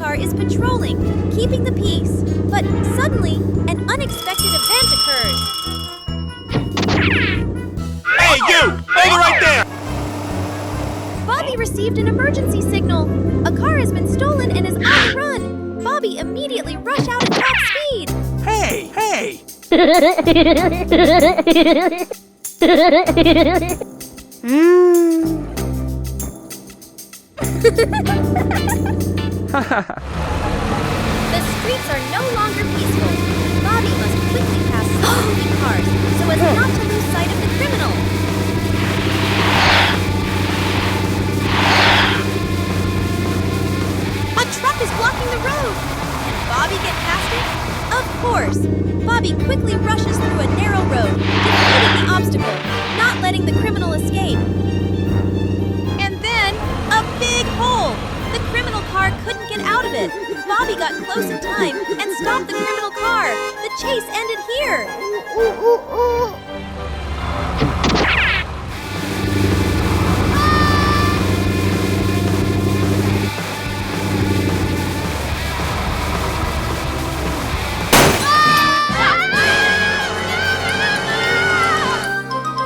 car is patrolling, keeping the peace. But suddenly, an unexpected event occurs. Hey, you! Hold it right there! Bobby received an emergency signal. A car has been stolen and is on the run. Bobby immediately rushed out at top speed. Hey, hey! The streets are no longer peaceful. Bobby must quickly pass slow-moving cars so as not to lose sight of the criminal. A truck is blocking the road. Can Bobby get past it? Of course. Bobby quickly rushes through a narrow road, defeating the obstacle, not letting the criminal escape. And then, a big hole! The criminal car couldn't get out of it. Bobby got close in time and stopped the criminal car. The chase ended here.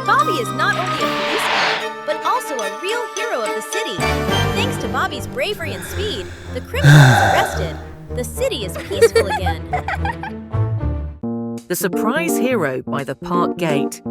Bobby is not only a policeman, but also a real hero of the city. Thanks to Bobby's bravery and speed, the criminal is arrested. The city is peaceful again. The Surprise Hero by the Park Gate.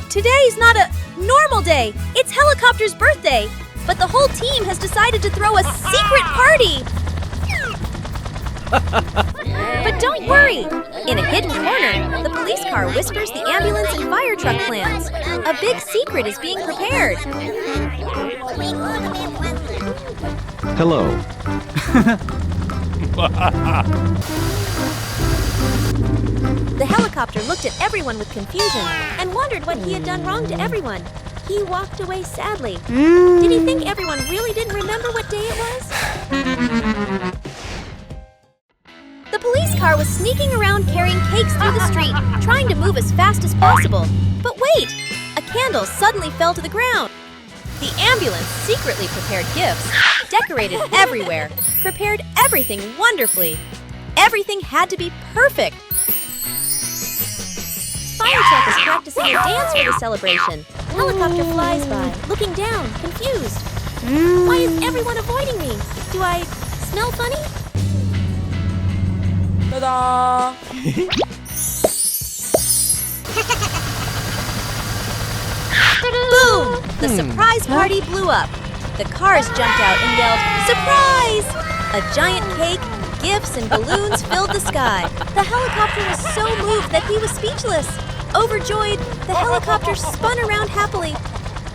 Today's not a normal day. It's Helicopter's birthday. But the whole team has decided to throw a secret party. But don't worry. In a hidden corner, the police car whispers the ambulance and fire truck plans. A big secret is being prepared. Hello. The helicopter looked at everyone with confusion and wondered what he had done wrong to everyone. He walked away sadly. Did he think everyone really didn't remember what day it was? The police car was sneaking around carrying cakes through the street, trying to move as fast as possible. But wait! A candle suddenly fell to the ground. The ambulance secretly prepared gifts, decorated everywhere, prepared everything wonderfully. Everything had to be perfect. Fire truck is practicing a dance for the celebration. Helicopter flies by, looking down, confused. Why is everyone avoiding me? Do I smell funny? Ta-da! Boom! The surprise party blew up. The cars jumped out and yelled, "Surprise!" A giant cake, gifts, and balloons filled the sky. The helicopter was so moved that he was speechless. Overjoyed, the helicopter spun around happily.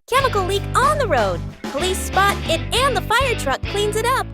Chemical leak on the road. Police spot it and the fire truck cleans it up.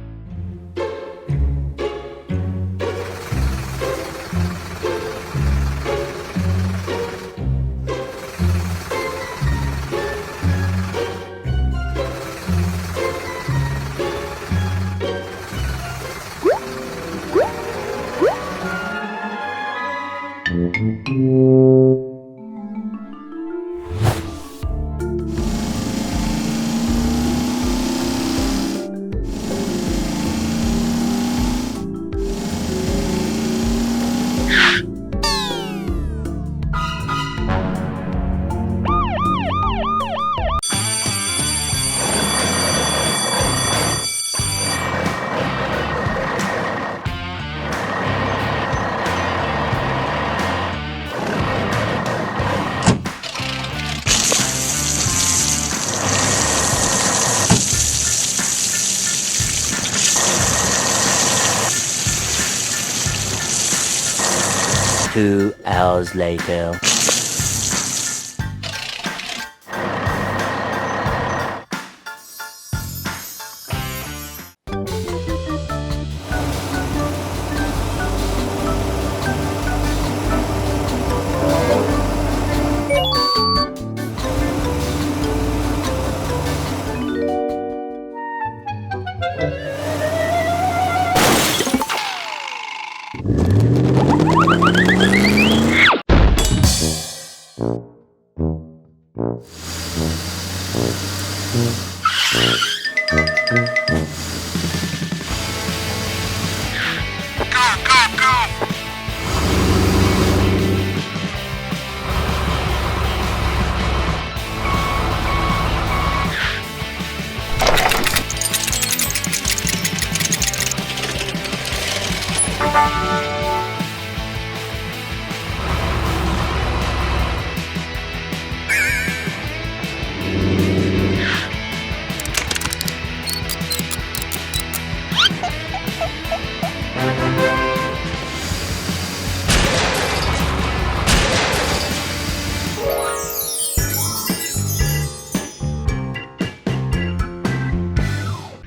hours later.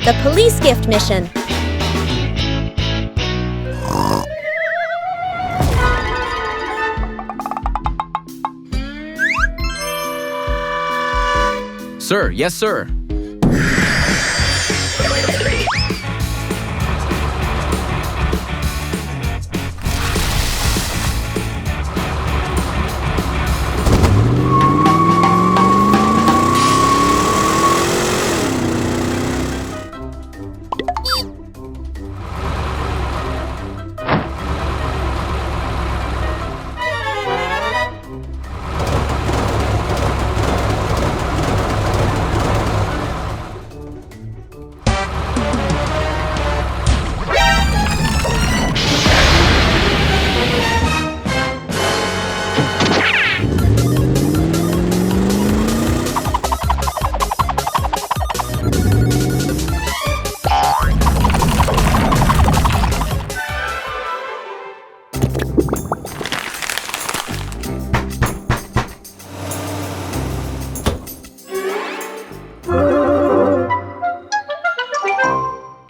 The police gift mission. Sir, yes, sir.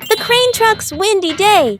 The crane truck's windy day.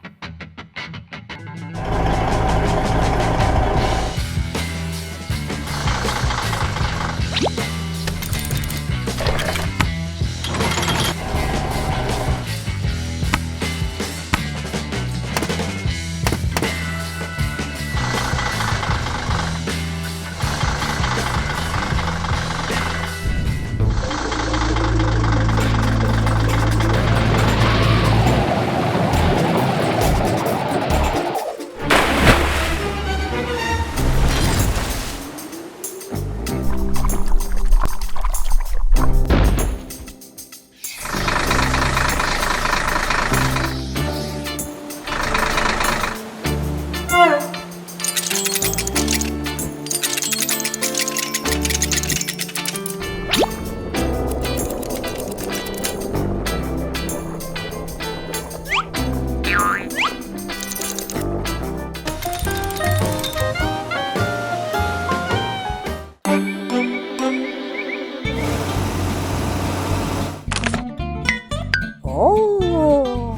Oh.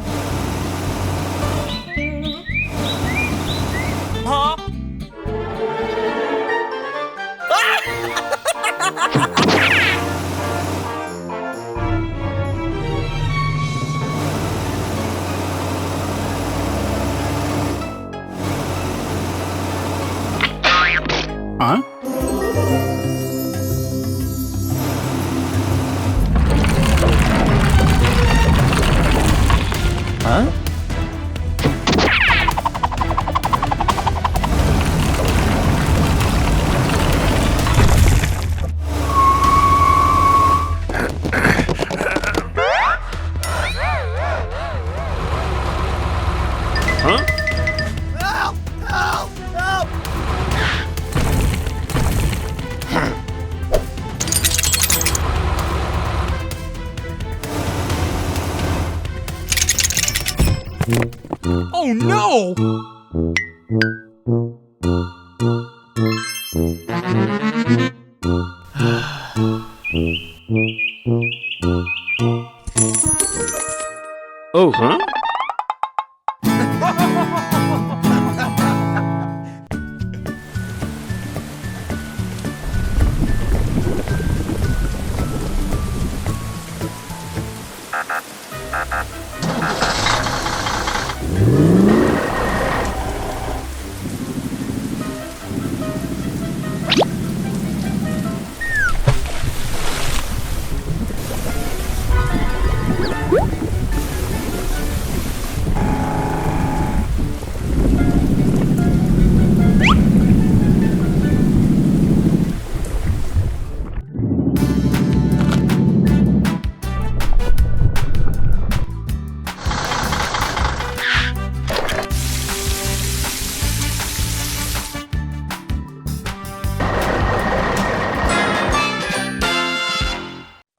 Huh? Huh? Huh? Huh? Help! Help! Help! Oh no! Oh, huh?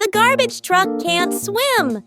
The garbage truck can't swim.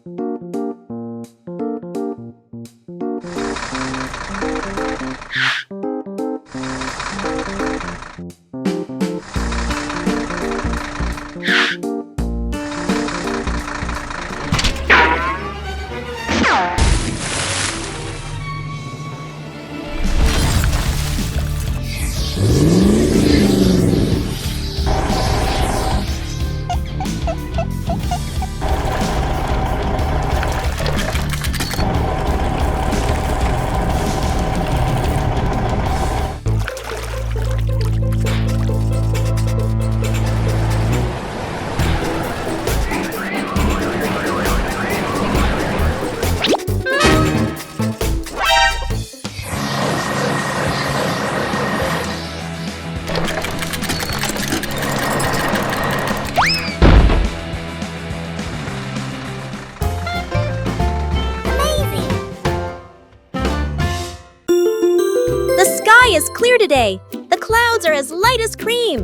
Is clear today. The clouds are as light as cream.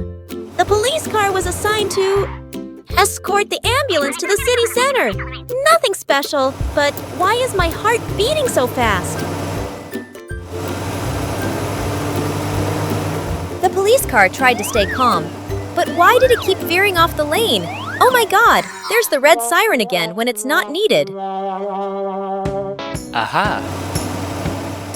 The police car was assigned to escort the ambulance to the city center. Nothing special, but why is my heart beating so fast? The police car tried to stay calm, but why did it keep veering off the lane? Oh my God, there's the red siren again when it's not needed. Aha!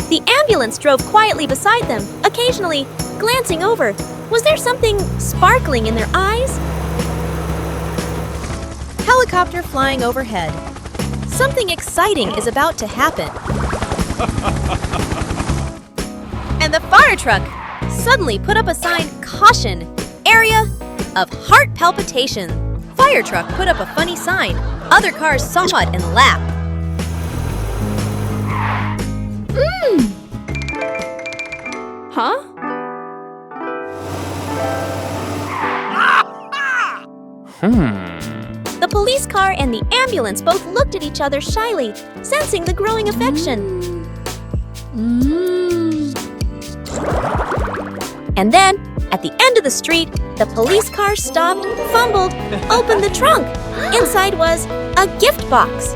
The ambulance drove quietly beside them, occasionally glancing over. Was there something sparkling in their eyes? Helicopter flying overhead. Something exciting is about to happen. And the fire truck suddenly put up a sign, caution, area of heart palpitation. Fire truck put up a funny sign. Other cars saw it and laughed. Huh? The police car and the ambulance both looked at each other shyly, sensing the growing affection. And then, at the end of the street, the police car stopped, fumbled, opened the trunk. Inside was a gift box.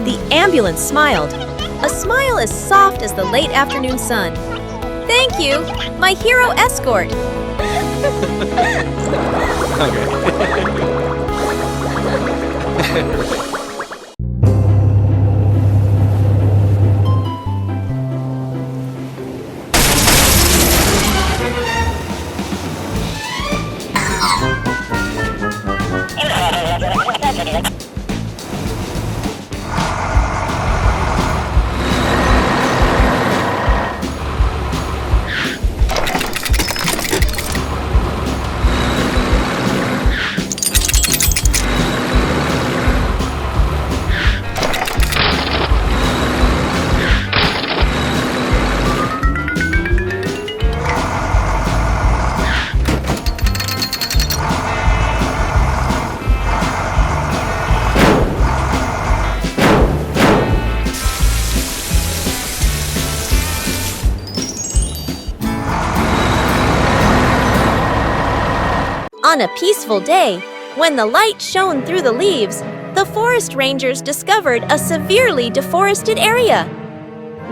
The ambulance smiled. A smile as soft as the late afternoon sun. Thank you, my hero escort. On a peaceful day, when the light shone through the leaves, the forest rangers discovered a severely deforested area.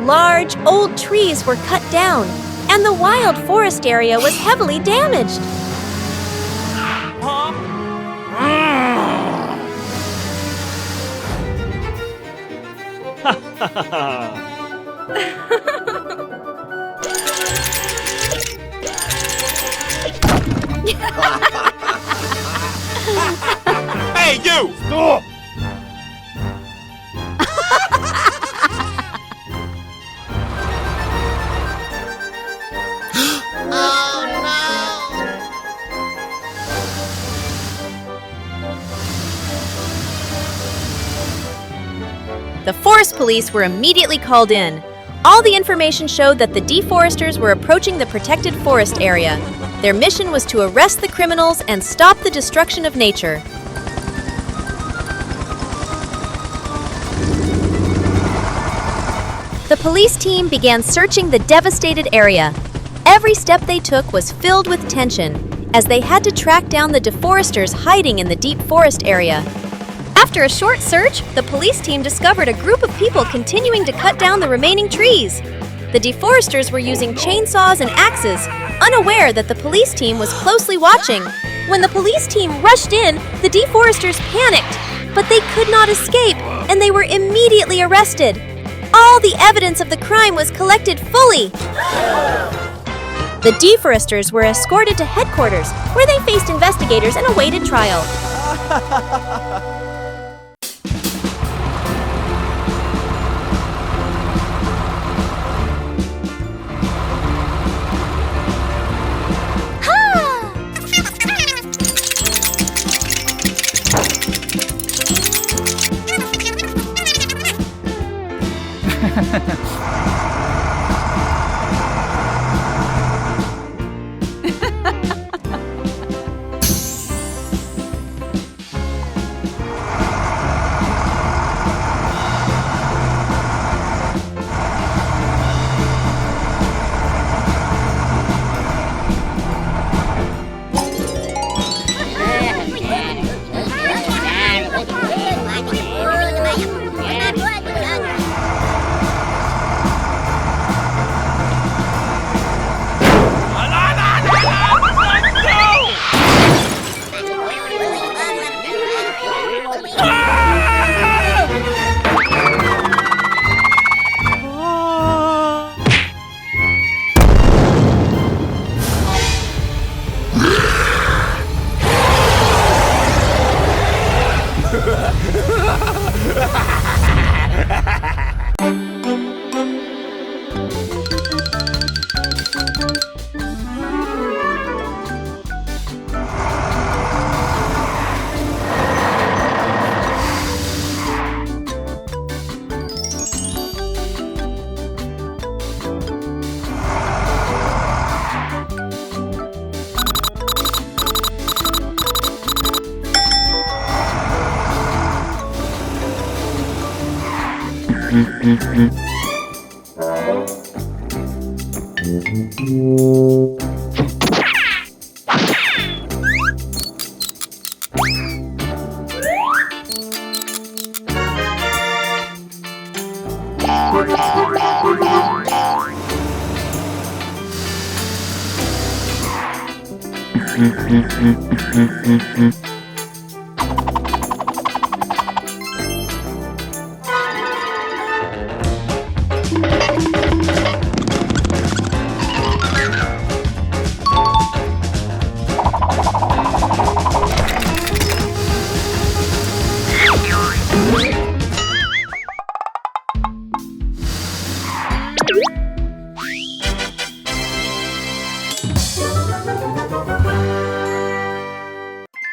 Large, old trees were cut down, and the wild forest area was heavily damaged. Hey, you! Stop! The forest police were immediately called in. All the information showed that the deforesters were approaching the protected forest area. Their mission was to arrest the criminals and stop the destruction of nature. The police team began searching the devastated area. Every step they took was filled with tension, as they had to track down the deforesters hiding in the deep forest area. After a short search, the police team discovered a group of people continuing to cut down the remaining trees. The deforesters were using chainsaws and axes, unaware that the police team was closely watching. When the police team rushed in, the deforesters panicked, but they could not escape, and they were immediately arrested. All the evidence of the crime was collected fully. The deforesters were escorted to headquarters, where they faced investigators and awaited trial.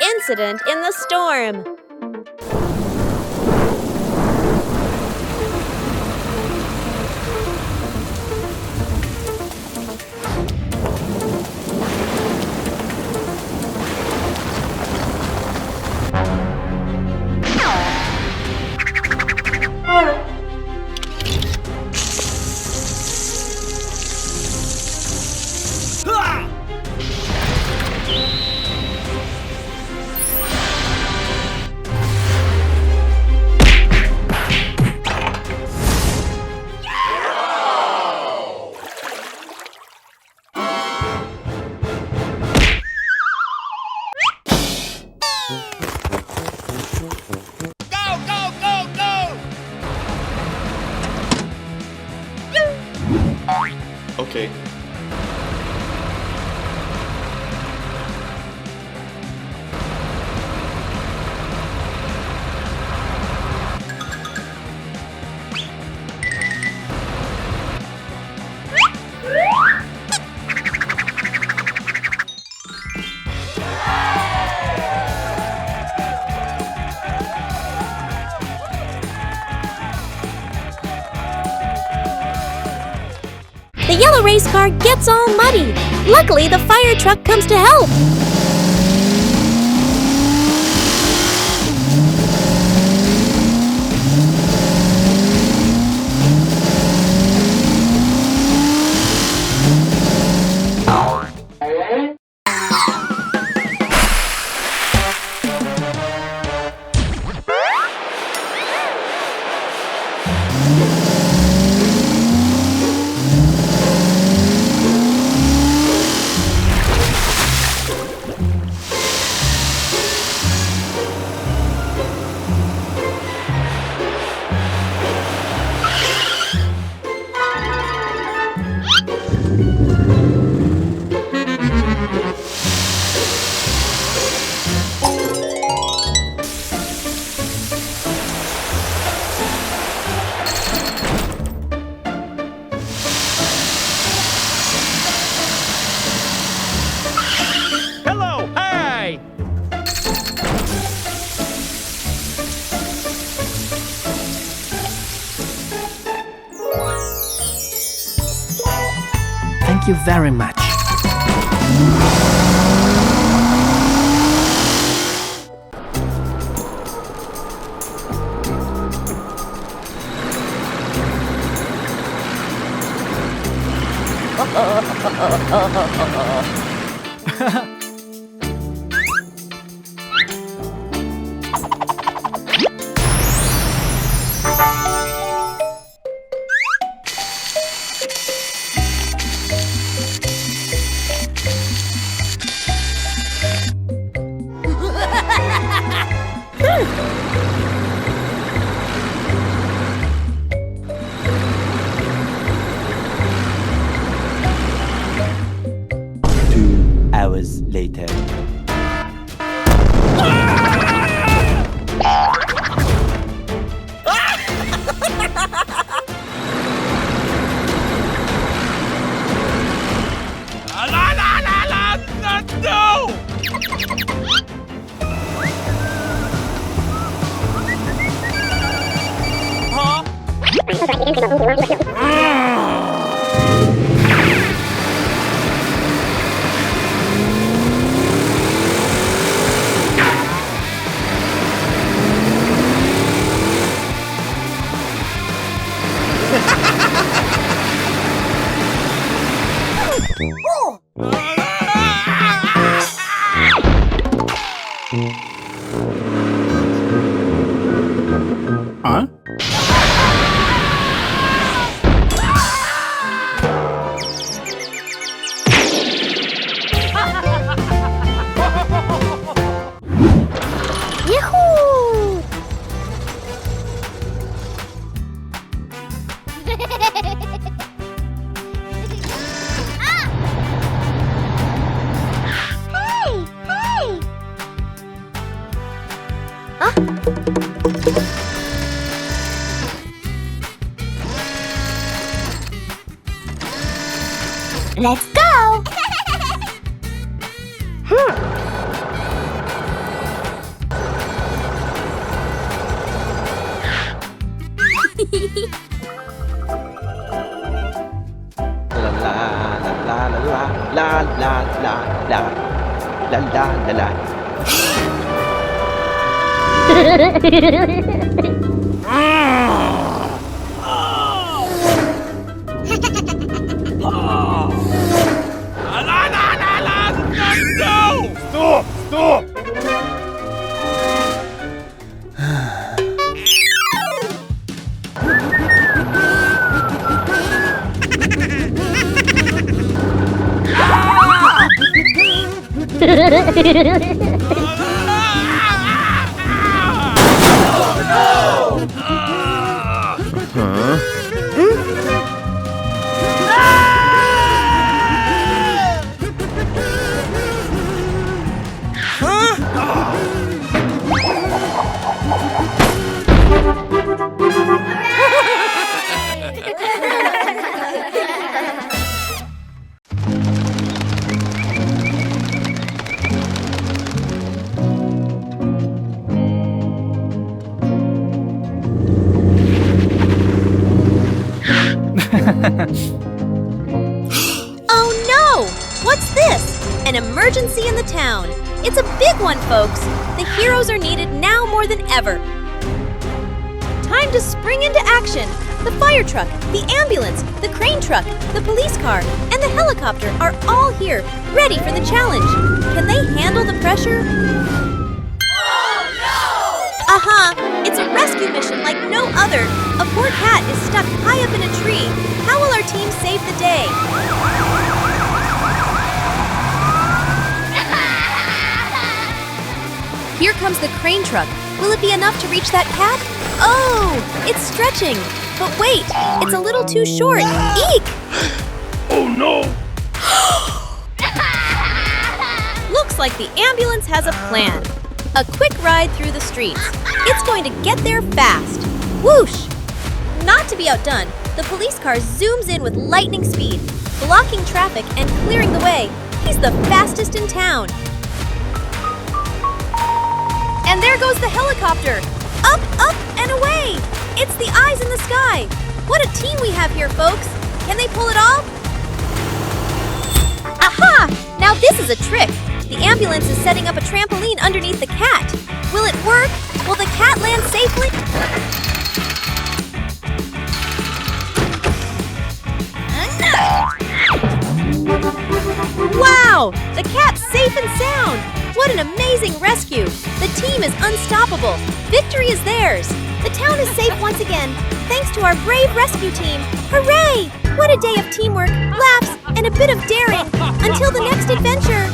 Incident in the storm. The yellow race car gets all muddy. Luckily, the fire truck comes to help. Hello, hey! Thank you very much. Hours later. No! Huh? Yahoo! Hey! Hey! Let's go! La la la la la la la la la la la la la. No! Stop! Stop! An emergency in the town. It's a big one, folks. The heroes are needed now more than ever. Time to spring into action. The fire truck, the ambulance, the crane truck, the police car, and the helicopter are all here, ready for the challenge. Can they handle the pressure? It's a rescue mission like no other. A poor cat is stuck high up in a tree. How will our team save the day? Here comes the crane truck. Will it be enough to reach that cat? Oh, it's stretching. But wait, it's a little too short. Eek! Oh no! Looks like the ambulance has a plan. A quick ride through the streets. It's going to get there fast. Whoosh! Not to be outdone, the police car zooms in with lightning speed, blocking traffic and clearing the way. He's the fastest in town. And there goes the helicopter. Up, up, and away. It's the eyes in the sky. What a team we have here, folks. Can they pull it off? Aha! Now this is a trick. The ambulance is setting up a trampoline underneath the cat. Will it work? Will the cat land safely? Wow! The cat's safe and sound! What an amazing rescue! The team is unstoppable. Victory is theirs. The town is safe once again, thanks to our brave rescue team. Hooray! What a day of teamwork, laughs, and a bit of daring. Until the next adventure.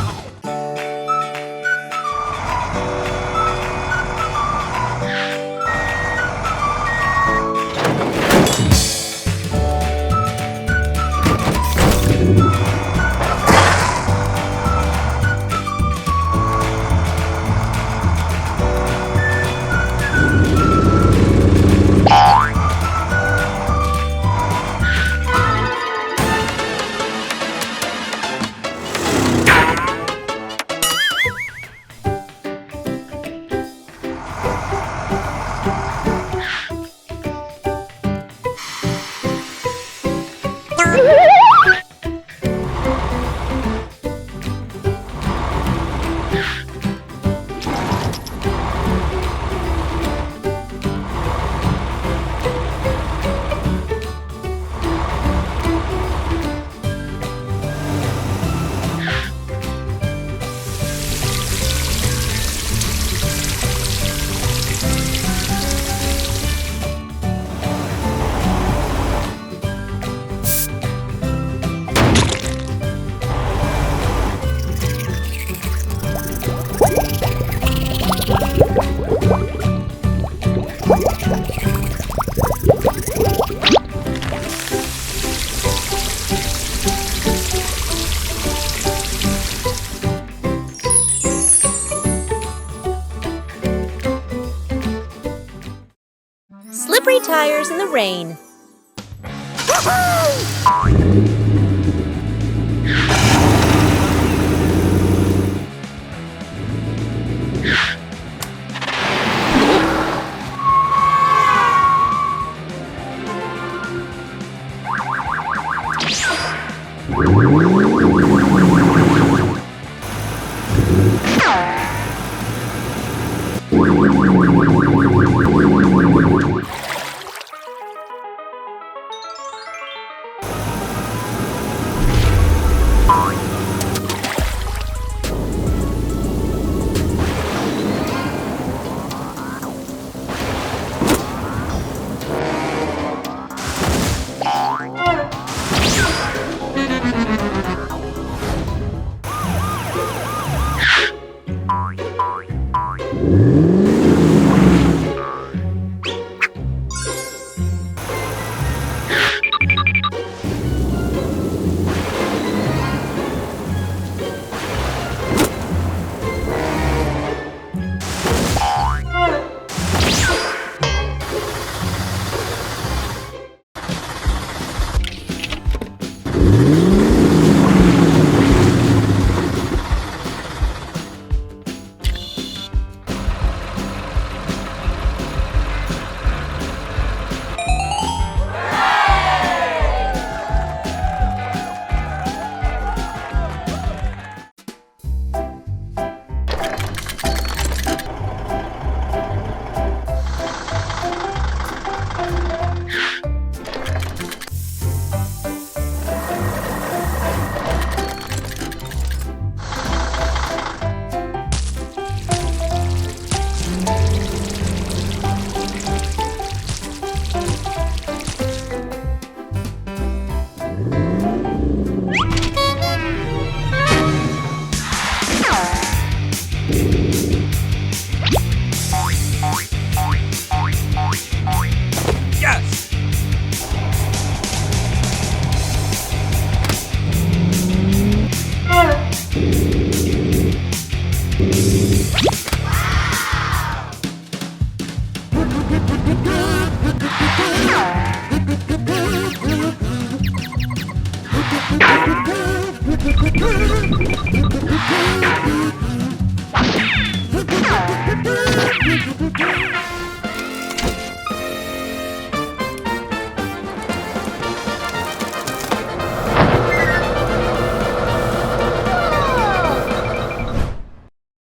Slippery tires in the rain. Yes!